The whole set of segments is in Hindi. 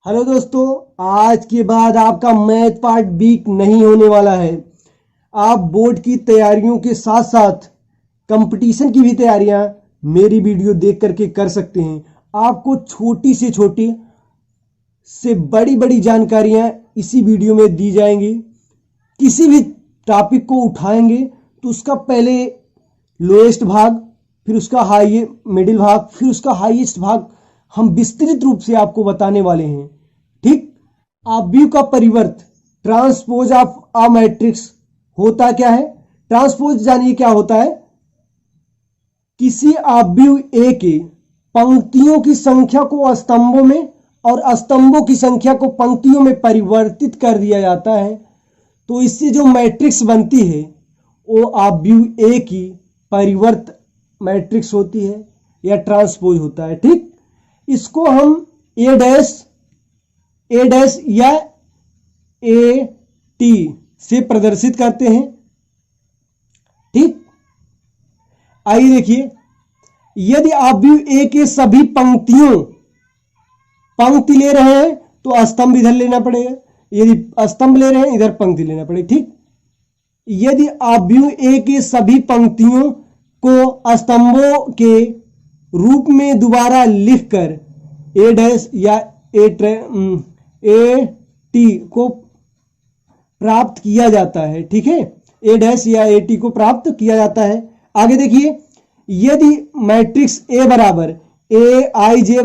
हेलो दोस्तों, आज के बाद आपका मैथ पार्ट वीक नहीं होने वाला है। आप बोर्ड की तैयारियों के साथ साथ कंपटीशन की भी तैयारियां मेरी वीडियो देख करके कर सकते हैं। आपको छोटी से छोटी से बड़ी बड़ी जानकारियां इसी वीडियो में दी जाएंगी। किसी भी टॉपिक को उठाएंगे तो उसका पहले लोएस्ट भाग, फिर उसका हाई मिडिल भाग, फिर उसका हाईएस्ट भाग हम विस्तृत रूप से आपको बताने वाले हैं। ठीक, आव्यूह का परिवर्त ट्रांसपोज ऑफ अ मैट्रिक्स होता क्या है? ट्रांसपोज जानिए क्या होता है। किसी आव्यूह ए के पंक्तियों की संख्या को स्तंभों में और स्तंभों की संख्या को पंक्तियों में परिवर्तित कर दिया जाता है, तो इससे जो मैट्रिक्स बनती है वो आव्यूह ए की परिवर्त मैट्रिक्स होती है या ट्रांसपोज होता है। ठीक, इसको हम ए डैश या ए टी से प्रदर्शित करते हैं। ठीक, आइए देखिए, यदि आव्यूह ए के सभी पंक्ति ले रहे हैं तो स्तंभ इधर लेना पड़ेगा, यदि स्तंभ ले रहे हैं इधर पंक्ति लेना पड़ेगी। ठीक, यदि आव्यूह ए के सभी पंक्तियों को स्तंभों के रूप में दोबारा लिखकर ए डैश या ए टी को प्राप्त किया जाता है। ठीक है, ए डैश या ए टी को प्राप्त किया जाता है। आगे देखिए, यदि मैट्रिक्स ए बराबर ए आई जे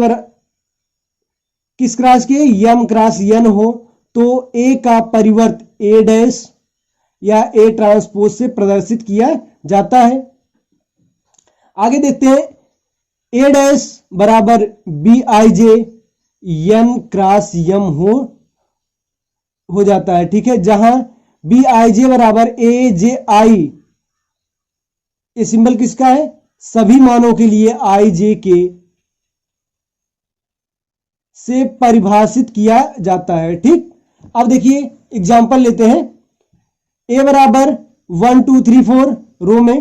किस क्रॉस के यम क्रॉस यन हो तो ए का परिवर्त ए डैश या ए ट्रांसपोज से प्रदर्शित किया जाता है। आगे देखते हैं, ए डैश बराबर B I J N cross M हो जाता है। ठीक है, जहां बी आई जे बराबर ए जे आई, ये सिंबल किसका है? सभी मानों के लिए आई जे के से परिभाषित किया जाता है। ठीक, अब देखिए एग्जांपल लेते हैं। ए बराबर 1 2 3 4 रो में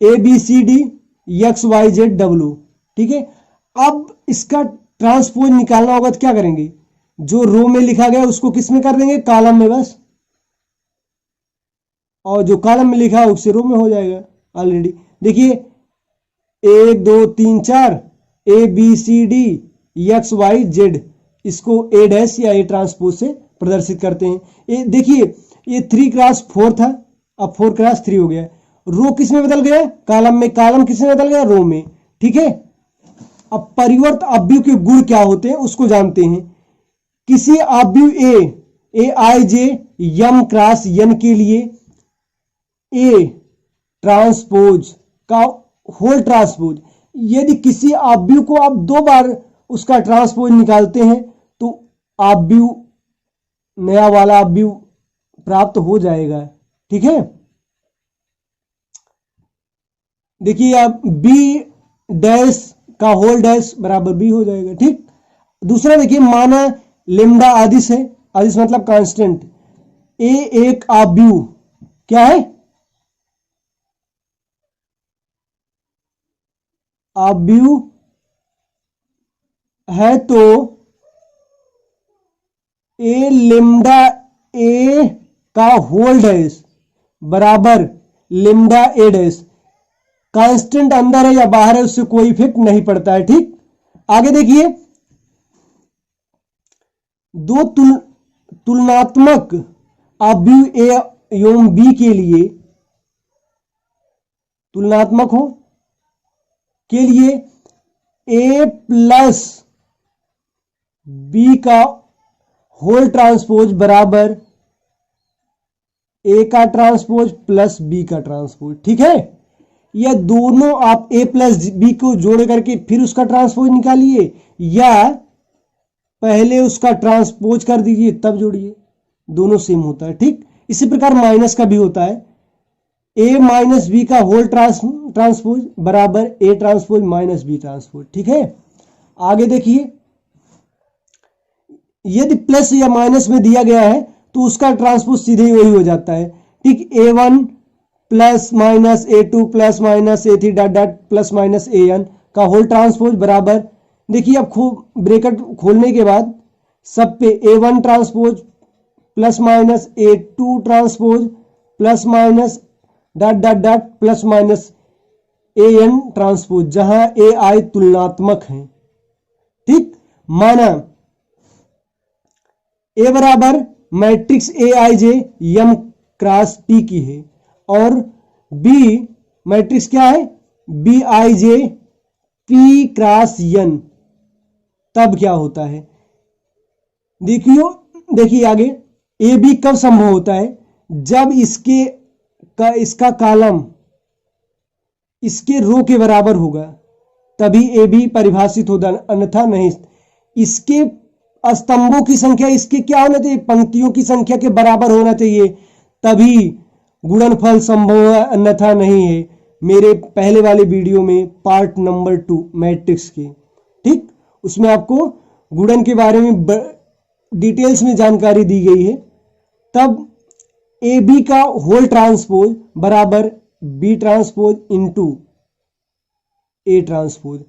A B C D X Y Z W. ठीक है, अब इसका ट्रांसपोज निकालना होगा तो क्या करेंगे? जो रो में लिखा गया उसको किस में कर देंगे? कॉलम में बस, और जो कॉलम में लिखा है उससे रो में हो जाएगा ऑलरेडी। देखिए 1 2 3 4 A B C D X Y Z, इसको ए डैश या ए ट्रांसपोज से प्रदर्शित करते हैं। देखिए ये 3 क्रॉस 4 था, अब 4 क्रॉस 3 हो गया। रो किस में बदल गया? कॉलम में। कॉलम किस में बदल गया? रो में। ठीक है, अब परिवर्त आव्यूह के गुण क्या होते हैं उसको जानते हैं। किसी आव्यूह ए आई जे यम क्रॉस यन के लिए ए ट्रांसपोज का होल ट्रांसपोज, यदि किसी आव्यूह को आप 2 बार उसका ट्रांसपोज निकालते हैं तो आव्यूह, नया वाला आव्यूह प्राप्त हो जाएगा। ठीक है, देखिए अब बी डैश का होल डैश बराबर बी हो जाएगा। ठीक, दूसरा देखिए, माना लेम्डा आदिश है, आदिश मतलब कांस्टेंट। ए एक आव्यूह क्या है? आव्यूह है तो ए लेम्डा ए का होल डैश बराबर लेम्डा ए डैश। कांस्टेंट अंदर है या बाहर है उससे कोई इफेक्ट नहीं पड़ता है। ठीक, आगे देखिए, 2 तुलनात्मक आव्यूह ए एवं बी के लिए, तुलनात्मक हो के लिए ए प्लस बी का होल ट्रांसपोज बराबर ए का ट्रांसपोज प्लस बी का ट्रांसपोज। ठीक है, या दोनों आप ए प्लस बी को जोड़ करके फिर उसका ट्रांसपोज निकालिए, या पहले उसका ट्रांसपोज कर दीजिए तब जोड़िए, दोनों सेम होता है। ठीक, इसी प्रकार माइनस का भी होता है। ए माइनस बी का होल ट्रांसपोज बराबर A transpose minus B transpose. ठीक है, आगे देखिए, यदि प्लस या माइनस में दिया गया है तो उसका ट्रांसपोज सीधे ही वही हो जाता है। ठीक, A1 plus minus A2 plus minus A3 dot dot plus minus AN का होल ट्रांसपोज बराबर, देखिए अब ब्रैकेट खोलने के बाद सब पे A1 transpose plus minus A2 transpose plus minus dot dot dot plus minus AN transpose, जहां AI तुलनात्मक है। ठीक, माना A बराबर matrix AIJ M cross T की है और B मैट्रिक्स क्या है BIJ P क्रॉस N, तब क्या होता है? देखिए आगे, ए बी कब संभव होता है? जब इसका कॉलम इसके रो के बराबर होगा तभी ए बी परिभाषित होगा, अन्यथा नहीं। इसके स्तंभों की संख्या इसके क्या होना चाहिए? पंक्तियों की संख्या के बराबर होना चाहिए, तभी गुणनफल संभव है, अन्यथा नहीं है। मेरे पहले वाले वीडियो में पार्ट नंबर 2 मैट्रिक्स के, ठीक, उसमें आपको गुणन के बारे में डिटेल्स में जानकारी दी गई है। तब ए बी का होल ट्रांसपोज बराबर B transpose into A transpose.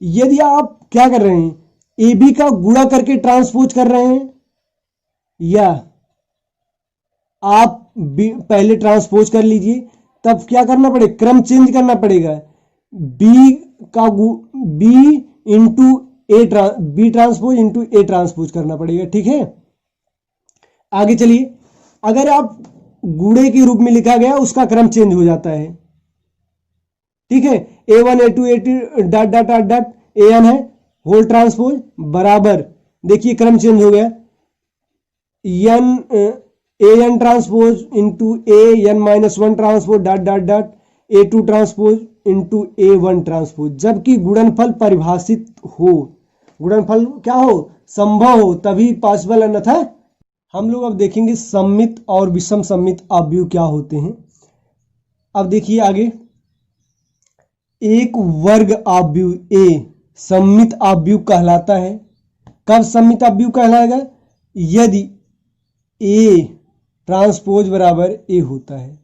यदि आप क्या कर रहे हैं, ए बी का गुणा करके ट्रांसपोज कर रहे हैं, या आप पहले ट्रांसपोज कर लीजिए, तब क्या करना पड़ेगा? क्रम चेंज करना पड़ेगा। B into A B transpose into A transpose करना पड़ेगा। ठीक है, आगे चलिए। अगर आप गुणे के रूप में लिखा गया, उसका क्रम चेंज हो जाता है। ठीक है, A1 A2 A2 dot dot dot dot AN है होल ट्रांसपोज बराबर, देखिए क्रम चेंज हो गया, AN transpose into AN minus 1 transpose dot dot dot A2 transpose into A1 transpose. जबकि गुणनफल परिभाषित हो, गुणनफल क्या हो? संभव हो, तभी पॉसिबल, अन्यथा। हम लोग अब देखेंगे सममित और विषम सममित अवयव क्या होते हैं। अब देखिए आगे, एक वर्ग अवयव A सममित अवयव कहलाता है। कब सममित अवयव कहलाएगा? यदि A ट्रांसपोज बराबर A होता है।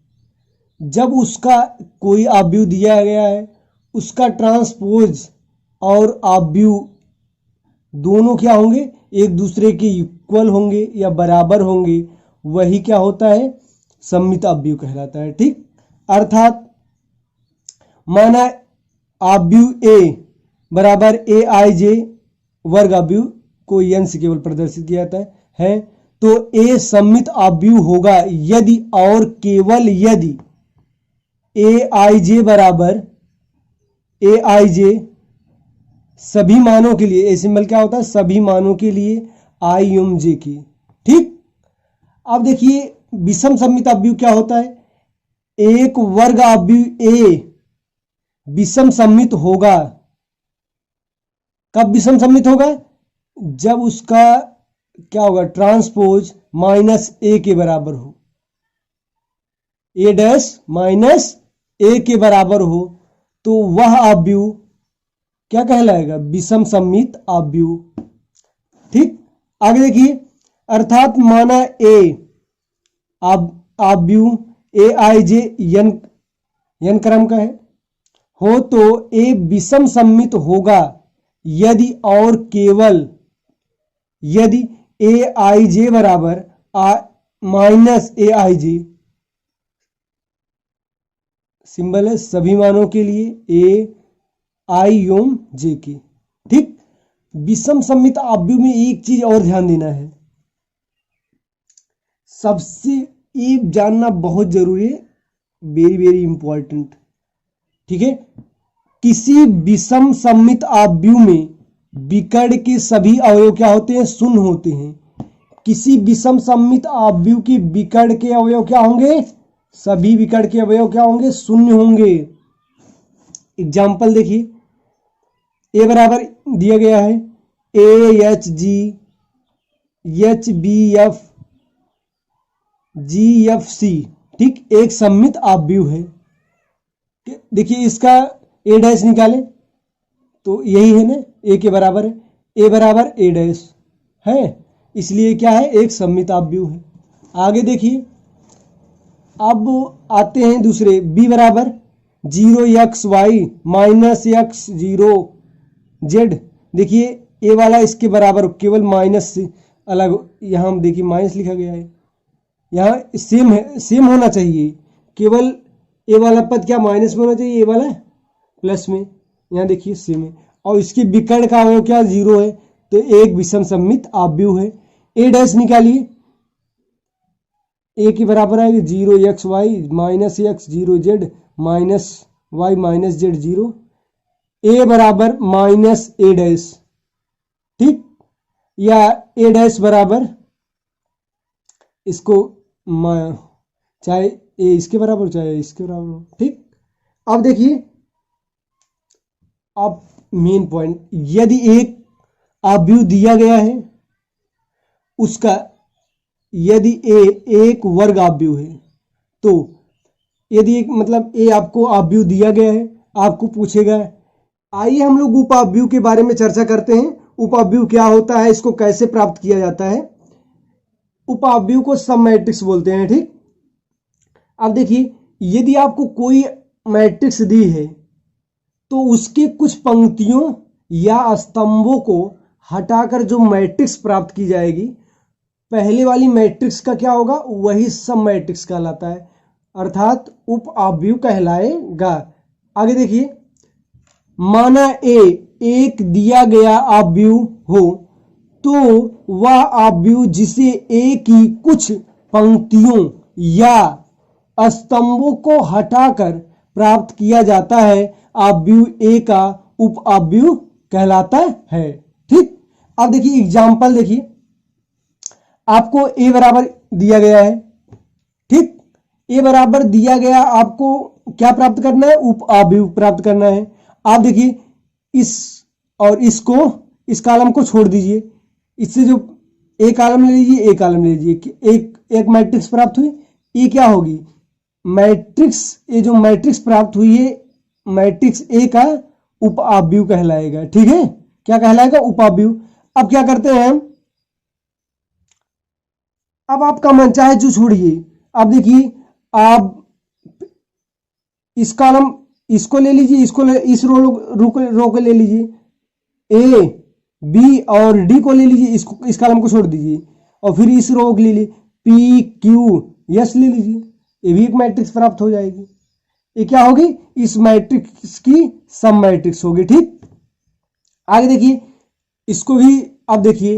जब उसका कोई अवयव दिया गया है, उसका ट्रांसपोज और अवयव दोनों क्या होंगे? एक दूसरे के इक्वल होंगे या बराबर होंगे, वही क्या होता है? सममित अवयव कहलाता है। ठीक, अर्थात माना अवयव A बराबर AIJ वर्ग अवयव को n से केवल प्रदर्शित किया जाता है, तो A सममित अवयव होगा यदि और केवल यदि AIJ बराबर AIJ सभी मानों के लिए, ए सिंबल क्या होता है? सभी मानों के लिए I/J की। ठीक, अब देखिए विषम सममित अवयव क्या होता है? एक वर्ग अवयव A विषम सममित होगा। कब विषम सममित होगा? जब उसका क्या होगा? ट्रांसपोज माइनस A के बराबर हो, A डैश माइनस A के बराबर हो, तो वह अवयव क्या कहलाएगा? विषम सममित अवयव। ठीक, आगे देखिए, अर्थात माना A अवयव AIJ n क्रम का है हो, तो A विषम सममित होगा यदि और केवल यदि AIJ बराबर माइनस AIJ, सिंबल है सभी मानों के लिए I/J की। ठीक, विषम सममित अवयव में एक चीज और ध्यान देना है, सबसे ये जानना बहुत जरूरी है, वेरी वेरी इंपॉर्टेंट। ठीक है, किसी विषम सममित अवयव में विकर्ण के सभी अवयव क्या होते हैं? शून्य होते हैं। किसी विषम सममित अवयव के विकर्ण के अवयव क्या होंगे? सभी विकर्ण के अवयव क्या होंगे? शून्य होंगे। एग्जाम्पल देखिए, A बराबर दिया गया है AHG HBF GFC। ठीक, एक सममित अवयव है। देखिए इसका A डैश निकालें तो यही है ना, A के बराबर है, A बराबर A डैश है, इसलिए क्या है? एक सममित अवयव है। आगे देखिए, अब आते हैं दूसरे, B बराबर 0xy माइनस x 0z। देखिए A वाला इसके बराबर केवल माइनस अलग, यहाँ हम देखिए माइनस लिखा गया है, यहाँ सेम है, सेम होना चाहिए, केवल ए वाला पद क्या माइनस में होना चाहिए, ए वाला प्लस में, यहाँ देखिए सेम है। और इसके विकर्ण का वो क्या जीरो है, तो एक विषम सममित आव्यूह है। ए डैश निकालिए, ए के बराबर आएगी 0 x y minus X 0 z minus Y minus Z 0, A बराबर माइनस ए डैश, ठीक, या ए डैश बराबर इसको चाहे ए इसके बराबर चाहे इसके बराबर हो, ठीक। अब देखिए, अब मेन पॉइंट, यदि एक आव्यूह दिया गया है उसका, यदि ए एक वर्ग आव्यूह है, तो यदि एक मतलब ए आपको आव्यूह दिया गया है, आपको पूछेगा, आइए हम लोग उपाव्यूह के बारे में चर्चा करते हैं। उपाव्यूह क्या होता है, इसको कैसे प्राप्त किया जाता है। उपाव्यूह को सब मैट्रिक्स बोलते हैं, ठीक। अब देखिए, यदि आपको कोई मैट्रिक्स दी है तो उसके कुछ पंक्तियों या स्तंभों को हटाकर जो मैट्रिक्स प्राप्त की जाएगी, पहले वाली मैट्रिक्स का क्या होगा, वही सब मैट्रिक्स कहलाता है, अर्थात उपाव्यूह कहलाएगा। आगे देखिए, माना ए एक दिया गया आव्यूह हो, तो वह आव्यूह जिसे ए की कुछ पंक्तियों या स्तंभों को हटाकर प्राप्त किया जाता है, आव्यूह ए का उपाव्यूह कहलाता है, ठीक। अब देखिए एग्जाम्पल देखिए, आपको ए बराबर दिया गया है, ठीक, ए बराबर दिया गया, आपको क्या प्राप्त करना है, उपाव्यूह प्राप्त करना है। आप देखिए, इस और इसको, इस कॉलम को छोड़ दीजिए, इससे जो ए कॉलम ले लीजिए, ए कॉलम ले लीजिए, एक मैट्रिक्स प्राप्त हुई, ये क्या होगी, मैट्रिक्स, ये जो मैट्रिक्स प्राप्त हुई है मैट्रिक्स ए का उपाव्यूह कहलाएगा, ठीक है, क्या कहलाएगा, उपाव्यूह। अब क्या करते हैं हम, अब आपका मन चाहे जो छोड़िए, अब देखिए, आप इस कॉलम इसको ले लीजिए, इसको इस रो को ले लीजिए, ए बी और डी को ले लीजिए, इस कॉलम को छोड़ दीजिए, और फिर इस रो को ले लीजिए, पी क्यू एस ले लीजिए, ये भी एक मैट्रिक्स प्राप्त हो जाएगी। ये क्या होगी, इस मैट्रिक्स की सब मैट्रिक्स होगी, ठीक। आगे देखिए, इसको भी अब देखिए,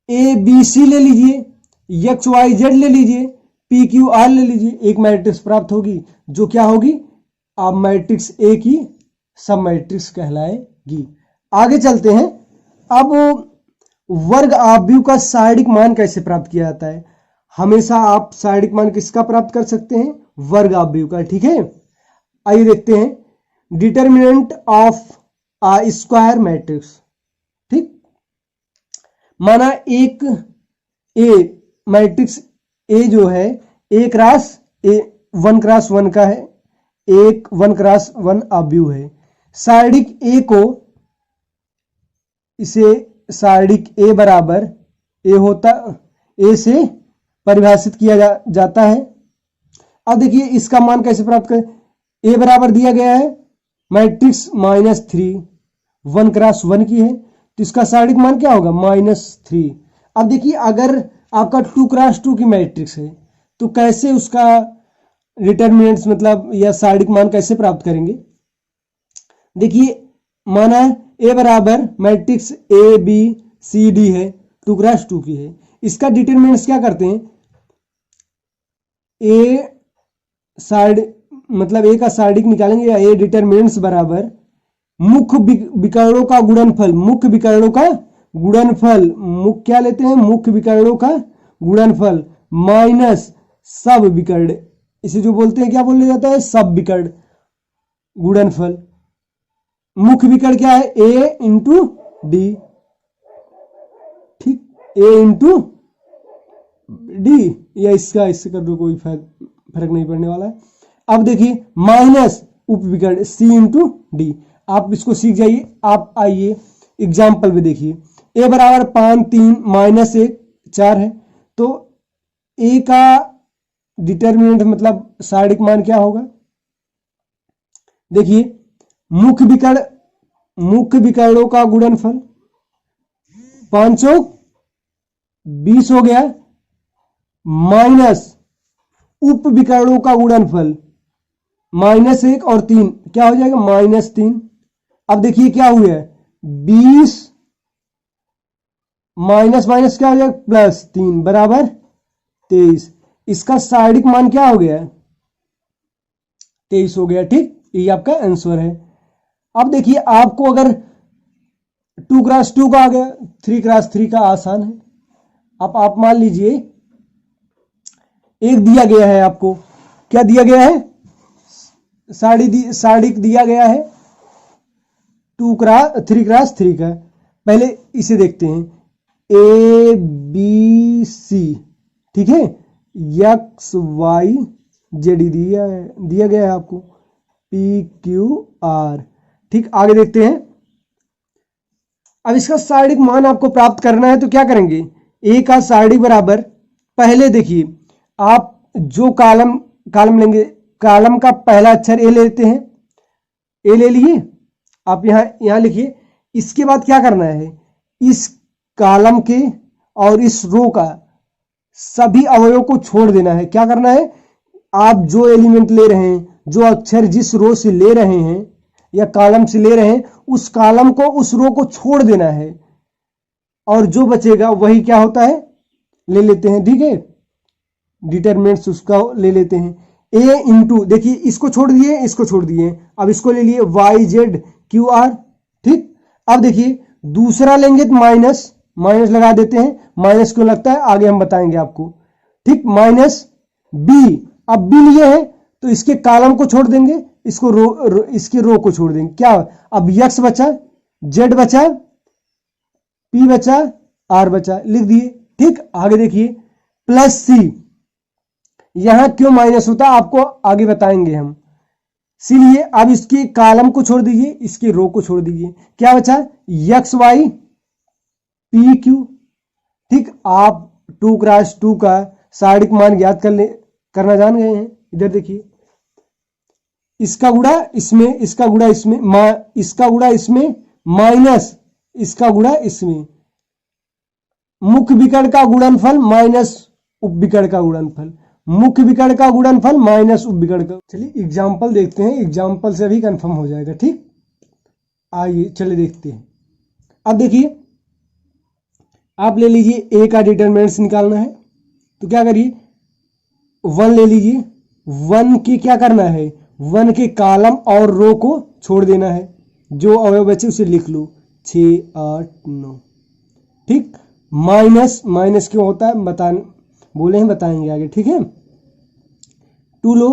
ए बी सी ले लीजिए, एक्स वाई जेड ले लीजिए, पी क्यू आर ले लीजिए, एक मैट्रिक्स प्राप्त होगी, जो क्या होगी, अब मैट्रिक्स ए की सब मैट्रिक्स कहलाएगी। आगे चलते हैं, अब वर्ग आव्यूह का सारणिक मान कैसे प्राप्त किया जाता है। हमेशा आप सारणिक मान किसका प्राप्त कर सकते हैं, वर्ग आव्यूह का, ठीक है। आइए देखते हैं, determinant of a square matrix, ठीक। माना एक ए मैट्रिक्स ए जो है ए क्रॉस ए 1 क्रॉस 1 का है, एक 1 क्रॉस 1 आव्यूह है। सारणिक ए को, इसे सारणिक ए बराबर ए होता, ए से परिभाषित किया जाता है। अब देखिए इसका मान कैसे प्राप्त करें, ए बराबर दिया गया है मैट्रिक्स -3 1 क्रॉस 1 की है, तो इसका सारणिक मान क्या होगा, -3। अब देखिए, अगर आपका 2 क्रॉस 2 की मैट्रिक्स है, तो कैसे उसका डिटर्मिनेंट्स मतलब या सारणिक मान कैसे प्राप्त करेंगे। देखिए, माना ए बराबर matrix A B C D है, 2 क्रॉस 2 की है, इसका डिटर्मिनेंट्स क्या करते हैं, ए साइड मतलब ए का सारणिक निकालेंगे, या ए डिटर्मिनेंट्स बराबर मुख्य विकर्णों का गुणनफल, मुख्य विकर्णों का गुणनफल, मुख्य क्या लेते हैं, मुख्य विकर्णों का गुणनफल माइनस सब विकर्ण, इसे जो बोलते हैं क्या बोला जाता है, सब विकर्ण गुणनफल। मुख्य विकर्ण क्या है, ए इंटू डी, ठीक, ए इंटू डी, या इससे कर दो, कोई फर्क नहीं पड़ने वाला है। अब देखिए, माइनस उपविकर्ण सी इंटू डी, आप इसको सीख जाइए। आप आइए एग्जाम्पल में देखिए, ए बराबर 5 3 -1 4 है, तो ए का डिटर्मिनेंट मतलब सारणिक मान क्या होगा, देखिए, मुख्य विकर्णों का गुणनफल 5 20 हो गया, माइनस उप विकर्णों का गुणनफल -1 और 3 क्या हो जाएगा, -3। अब देखिए क्या हुआ है, 20 माइनस माइनस क्या हो जाएगा, +3 बराबर 23। इसका सारणिक मान क्या हो गया, 23 हो गया। ठीक, ये आपका आंसर है। अब देखिए आपको अगर 2x2 का आ गया, 3x3 का आसान है। अब आप मान लीजिए एक दिया गया है, आपको क्या दिया गया है, सारणिक दिया गया है 3x3 का। पहले इसे देखते हैं, A B C, ठीक है, X Y Z दिया गया है आपको, P Q R। ठीक, आगे देखते हैं। अब इसका सारणिक मान आपको प्राप्त करना है तो क्या करेंगे, A का सारणिक बराबर, पहले देखिए आप जो कॉलम लेंगे, कॉलम का पहला अक्षर A लेते हैं, A ले लिए, आप यहां लिखिए। इसके बाद क्या करना है, इस कॉलम के और इस रो का सभी अवयवों को छोड़ देना है। क्या करना है, आप जो एलिमेंट ले रहे हैं, जो अक्षर जिस रो से ले रहे हैं या कॉलम से ले रहे हैं, उस कॉलम को उस रो को छोड़ देना है, और जो बचेगा वही क्या होता है, ले लेते हैं। ठीक है, डिटरमिनेंट्स उसका ले लेते हैं। A इंटू, देखिए इसको छोड़ दिए, इसको छोड़ दिए, अब इसको ले लिए YZQR। ठीक, अब देखिए दूसरा लेंगे तो माइनस लगा देते हैं, माइनस क्यों लगता है आगे हम बताएंगे आपको। ठीक, -B, अब B लिए हैं तो इसके कॉलम को छोड़ देंगे, इसको इसके रो को छोड़ देंगे। क्या, अब X बचा, Z बचा, P बचा, R बचा, लिख दिए। ठीक, आगे देखिए +C, यहां क्यों माइनस होता है आपको आगे बताएंगे हम, इसीलिए अब इसके कॉलम को छोड़ दीजिए, इसके रो को छोड़ दीजिए। क्या बचा, XY PQ। ठीक, आप 2x2 का सारणिक मान ज्ञात करना जान गए हैं। इधर देखिए, इसका गुणा इसमें, इसका गुणा इसमें, इसका गुणा इसमें, माइनस इसका गुणा इसमें, मुख्य विकर्ण का गुणनफल माइनस उपविकर्ण का गुणनफल, मुख्य विकर्ण का गुणनफल माइनस उपविकर्ण का। चलिए एग्जाम्पल देखते हैं, एग्जाम्पल से भी कंफर्म हो जाएगा। ठीक, आइए चलिए देखते हैं। अब देखिए आप ले लीजिए A का डिटरमिनेंट्स निकालना है तो क्या करिए, 1 ले लीजिए, 1 की क्या करना है, 1 के कॉलम और रो को छोड़ देना है, जो अवयव बचे उसे लिख लो, 6 8 9। ठीक, माइनस क्यों होता है बोले हैं, बताएंगे आगे। ठीक है, 2 लो,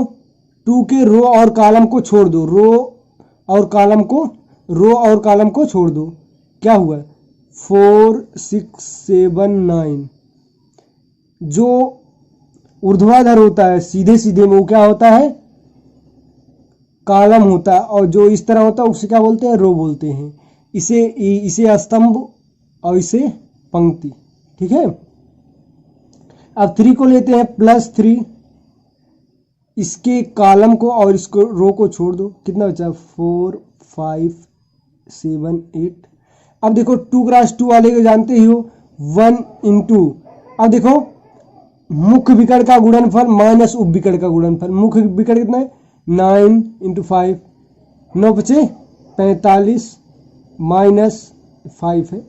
2 के रो और कॉलम को छोड़ दो, रो और कॉलम को छोड़ दो, क्या हुआ, 4 6 7 9। जो ऊर्ध्वाधर होता है सीधे सीधे में वो क्या होता है, कॉलम होता है, और जो इस तरह होता है उसे क्या बोलते हैं, रो बोलते हैं। इसे स्तंभ और इसे पंक्ति। ठीक है, अब 3 को लेते हैं, +3, इसके कॉलम को और इसको रो को छोड़ दो, कितना बचा, 4 5 7 8। अब देखो 2x2 वाले को जानते ही हो, 1 इंटू, अब देखो मुख्य विकर्ण का गुणनफल माइनस उपविकर्ण का गुणनफल, मुख्य विकर्ण कितना है, 9 इंटू 5, 9 बचे 45, -5 है,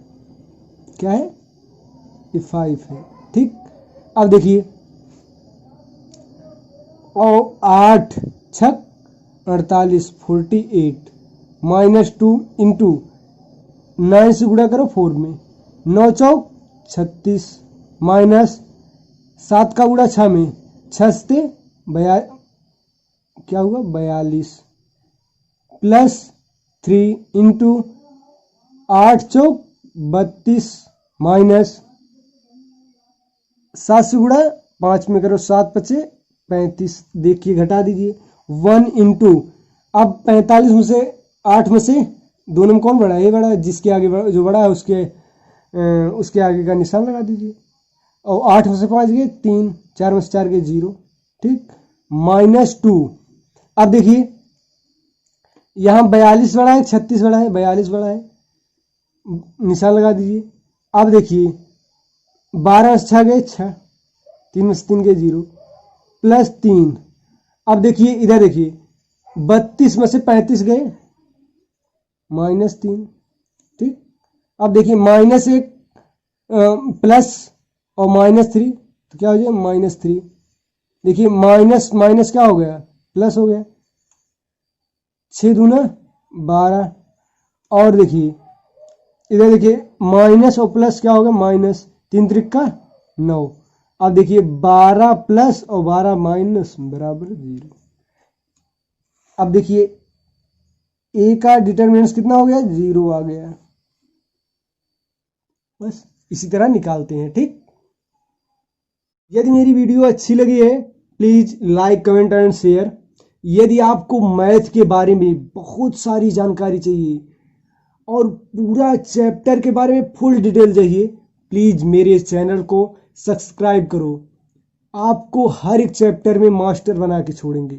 क्या है, ये 5 है। ठीक, अब देखिए, और 8 6 48 48, -2 इंटू 9 से गुणा करो 4 में, 9 चौक 36, -7 का गुणा 6 में, 6 से क्या हुआ, 42, +3 इंटू 8 चौक 32, -7 से गुणा 5 में करो, 7 बचे 35, देखिए घटा दीजिए, 1 इंटू, अब 45 में से 8 में से दोनों में कौन बड़ा है, ये बड़ा है, जिसके आगे जो बड़ा है उसके आगे का निशान लगा दीजिए, और 8 में से 5 गए 3, 4 में से 4 गए 0। ठीक, -2, अब देखिए यहाँ 42 बड़ा है, 36 बड़ा है, 42 बड़ा है, निशान लगा दीजिए। अब देखिए 12 6 गए 6, 3 में से 3 गए 0, प्लस 3। अब देखिए इधर देखिए 32 में से 35 गए -3, ठीक। अब देखिए -1 प्लस और -3 तो क्या हो जाएगा -3। देखिए माइनस माइनस क्या हो गया प्लस हो गया, 6 दूना 12। और देखिए इधर देखिए माइनस और प्लस क्या होगा माइनस, 3 त्रिक 9। अब देखिए 12 प्लस और 12 माइनस बराबर 0। अब देखिए ए का डिटरमिनेंट कितना हो गया 0 आ गया। बस इसी तरह निकालते हैं, ठीक। यदि मेरी वीडियो अच्छी लगी है please like comment and share. यदि आपको मैथ के बारे में बहुत सारी जानकारी चाहिए और पूरा चैप्टर के बारे में फुल डिटेल चाहिए प्लीज मेरे चैनल को सब्सक्राइब करो। आपको हर एक चैप्टर में मास्टर बना के छोड़ेंगे,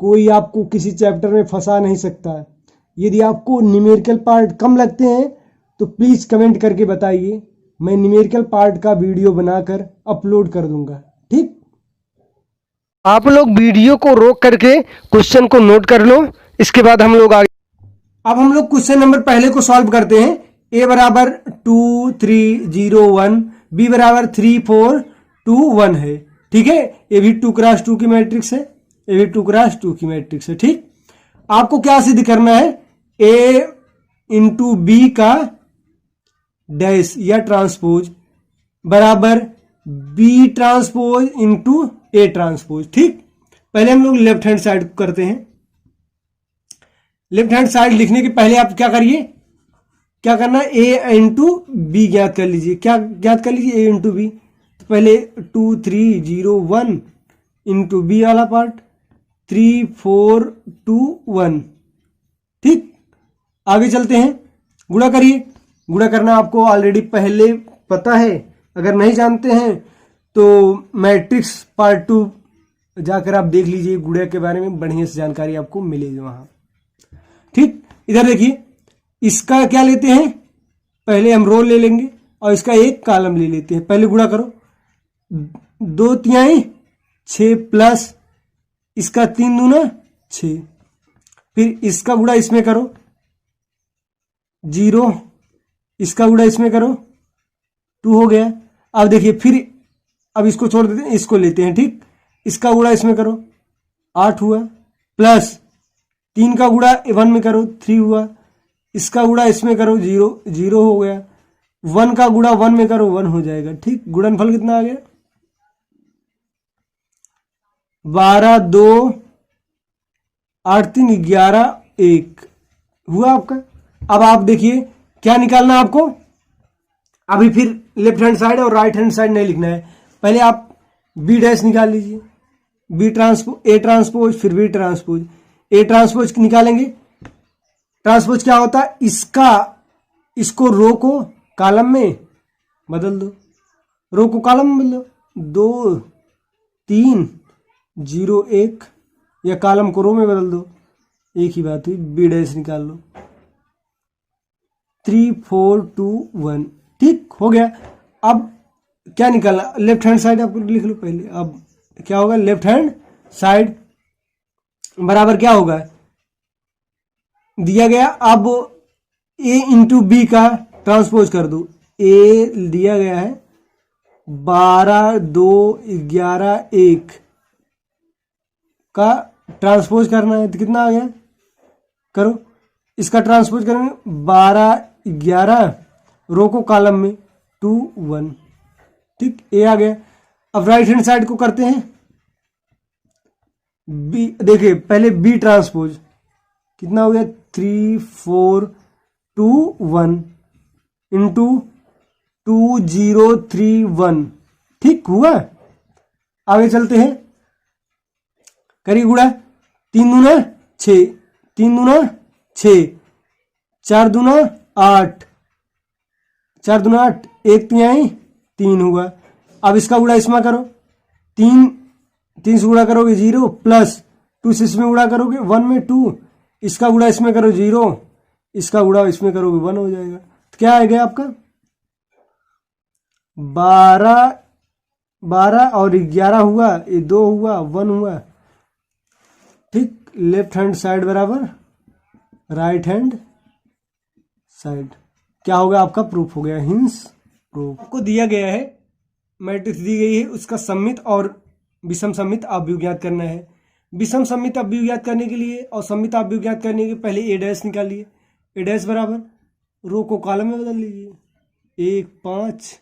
कोई आपको किसी चैप्टर में फंसा नहीं सकता। यदि आपको न्यूमेरिकल पार्ट कम लगते हैं तो प्लीज कमेंट करके बताइए, मैं न्यूमेरिकल पार्ट का वीडियो बनाकर अपलोड कर दूंगा, ठीक। आप लोग वीडियो को रोक करके क्वेश्चन को नोट कर लो, इसके बाद हम लोग आगे। अब हम लोग क्वेश्चन नंबर पहले को सॉल्व करते हैं। ए बराबर 2 3 0 1, बी बराबर 3 4 2 1 है, ठीक है। ये भी 2 क्रॉस 2 की मैट्रिक्स है, ये भी 2 क्रॉस 2 की मैट्रिक्स है, ठीक। आपको क्या सिद्ध करना है, ए इंटू बी का डैश या ट्रांसपोज बराबर B transpose into A transpose, ठीक। पहले हम लोग लेफ्ट हैंड साइड करते हैं। लेफ्ट हैंड साइड लिखने के पहले आप क्या करिए, क्या करना है ए इंटू बी ज्ञात कर लीजिए। क्या ज्ञात कर लीजिए ए इंटू बी। तो पहले 2 3 0 1 इंटू बी वाला पार्ट 3 4 2 1, ठीक। आगे चलते हैं, गुणा करिए। गुणा करना आपको ऑलरेडी पहले पता है, अगर नहीं जानते हैं तो मैट्रिक्स पार्ट 2 जाकर आप देख लीजिए, गुणा के बारे में बढ़िया से जानकारी आपको मिलेगी वहां, ठीक। इधर देखिए इसका क्या लेते हैं, पहले हम रो ले लेंगे और इसका एक कॉलम ले लेते हैं। पहले गुणा करो, 2 तिहाई 6 प्लस इसका 3 दूना 6, फिर इसका गुणा इसमें करो 0, इसका गुणा इसमें करो 2 हो गया। अब देखिए फिर अब इसको छोड़ देते हैं, इसको लेते हैं, ठीक। इसका गुणा इसमें करो 8 हुआ, प्लस 3 का गुणा 1 में करो 3 हुआ, इसका गुणा इसमें करो 0 0 हो गया, 1 का गुणा 1 में करो 1 हो जाएगा, ठीक। गुणनफल कितना आ गया 12 2 8 3 11 1 हुआ आपका। अब आप देखिए क्या निकालना है आपको, अभी फिर लेफ्ट हैंड साइड और राइट हैंड साइड नहीं लिखना है। पहले आप बी डैश निकाल लीजिए, बी ट्रांसपोज ए ट्रांसपोज फिर बी ट्रांसपोज। ए ट्रांसपोज निकालेंगे, ट्रांसपोज क्या होता है, इसको रो को कॉलम में बदल दो, रो को कॉलम में बदलो 2 3 0 1, या कॉलम को रो में बदल दो, एक ही बात हुई। बी डैश निकाल लो 3 4 2 1, ठीक हो गया। अब क्या निकालना, लेफ्ट हैंड साइड आपको लिख लो पहले। अब क्या होगा, लेफ्ट हैंड साइड बराबर क्या होगा दिया गया, अब ए इंटू बी का ट्रांसपोज कर दो। ए दिया गया है 12 2 11 1 का ट्रांसपोज करना है, तो कितना आ गया करो, इसका ट्रांसपोज करेंगे 12 11 रो को कॉलम में 2 1, ठीक। ए आ गया। अब राइट हैंड साइड को करते हैं, बी देखिए पहले बी ट्रांसपोज कितना हो गया 3 4 2 1 इंटू 2 0 3 1, ठीक हुआ। आगे चलते हैं, करिए गुणा 3 दूना 6 3 दूना 6 4 दूना 8 4 दूना 8 1 तिहाई 3 हुआ। अब इसका गुणा इसमें करो, 3 3 से गुणा करोगे 0, प्लस 2 से इसमें गुणा करोगे 1 में 2, इसका गुणा इसमें करो 0, इसका गुणा इसमें करोगे 1 हो जाएगा। तो क्या आ गया आपका 12 12 और 11 हुआ, ये 2 हुआ, 1 हुआ। ठीक, लेफ्ट हैंड साइड बराबर राइट हैंड साइड, क्या होगा आपका प्रूफ हो गया, हिंस प्रूफ। आपको दिया गया है, मैट्रिक्स दी गई है, उसका सम्मित और विषम सम्मित अवयव ज्ञात करना है। विषम सम्मित अवयव ज्ञात करने के लिए और सम्मित अवयव ज्ञात करने के पहले ए डैश निकालिए। ए डैश बराबर रो को कॉलम में बदल लीजिए, 1 5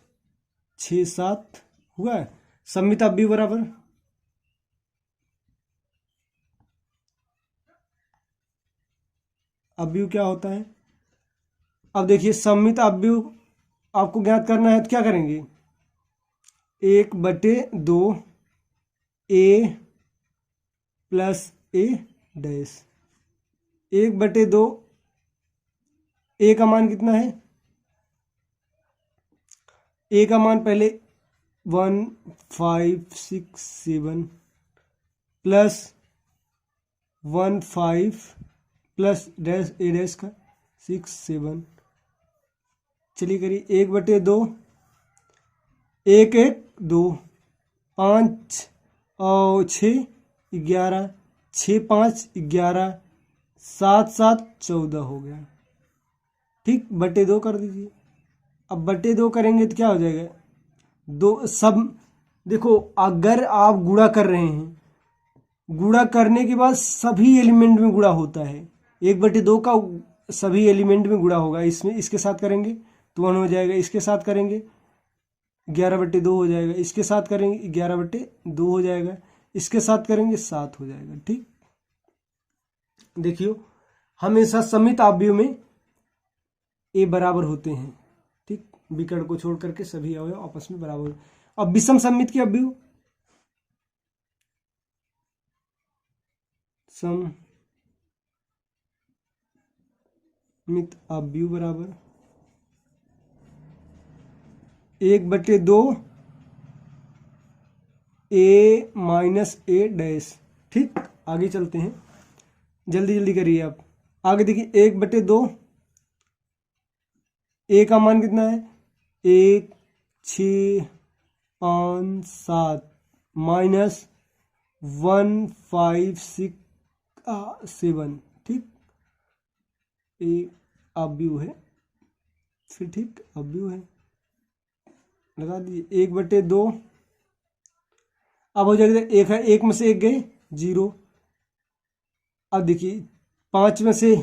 6 7 हुआ है। सम्मित अवयव बराबर अवयव क्या होता है, अब देखिए सम्मित अवयव आपको ज्ञात करना है तो क्या करेंगे, 1/2 ए प्लस ए डैश, 1/2 ए का मान कितना है, ए का मान पहले 1 5 6 7 प्लस 1 5 प्लस डैश ए डैश का 6 7, चलिए करिए 1/2, 1 1 2 5 और 6 11, 6 5 11, 7 7 14 हो गया। ठीक, बटे 2 कर दीजिए। अब बटे 2 करेंगे तो क्या हो जाएगा, दो सब देखो, अगर आप गुणा कर रहे हैं, गुणा करने के बाद सभी एलिमेंट में गुणा होता है, 1/2 का सभी एलिमेंट में गुणा होगा। इसमें इसके साथ करेंगे तो 1 हो जाएगा, इसके साथ करेंगे 11/2 हो जाएगा, इसके साथ करेंगे 11/2 हो जाएगा, इसके साथ करेंगे 7 हो जाएगा। ठीक, देखियो हमेशा सम्मित अवयव में ए बराबर होते हैं। ठीक, विकर्ण को छोड़ करके सभी अवयव आपस में बराबर। अब विषम सम्मित के अवयव, सम्मित अवयव बराबर 1/2 ए माइनस ए डैश। ठीक, आगे चलते हैं, जल्दी जल्दी करिए आप। आगे देखिए 1/2 ए का मान कितना है, 1 6 5 7 माइनस 1 5 6 7। ठीक, ए अवयव है, फिर ठीक अवयव है, लगा दीजिए 1/2। अब हो जाएगा एक है, एक में से एक गए 0। अब देखिए 5 में से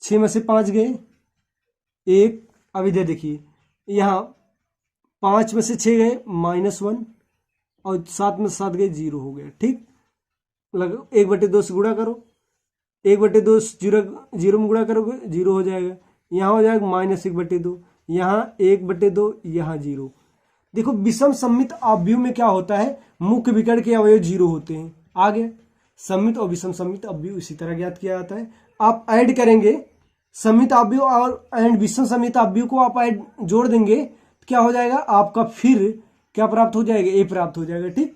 6 में से 5 गए 1। अब इधर देखिए यहाँ 5 में से 6 गए -1 और 7 में से 7 गए 0 हो गया। ठीक, लग 1/2 से गुणा करो, 1/2 जीरो में गुणा करोगे 0 हो जाएगा, यहाँ हो जाएगा -1/2, यहाँ 1/2, यहाँ 0। देखो विषम सम्मित अवयव में क्या होता है, मुख्य विकर्ण के अवयव 0 होते हैं। आगे सम्मित और विषम सम्मित अवयव इसी तरह ज्ञात किया जाता है। आप ऐड करेंगे सम्मित अवयव और एंड विषम सम्मित अवयव को आप ऐड जोड़ देंगे तो क्या हो जाएगा आपका, फिर क्या प्राप्त हो जाएगा, ए प्राप्त हो जाएगा। ठीक,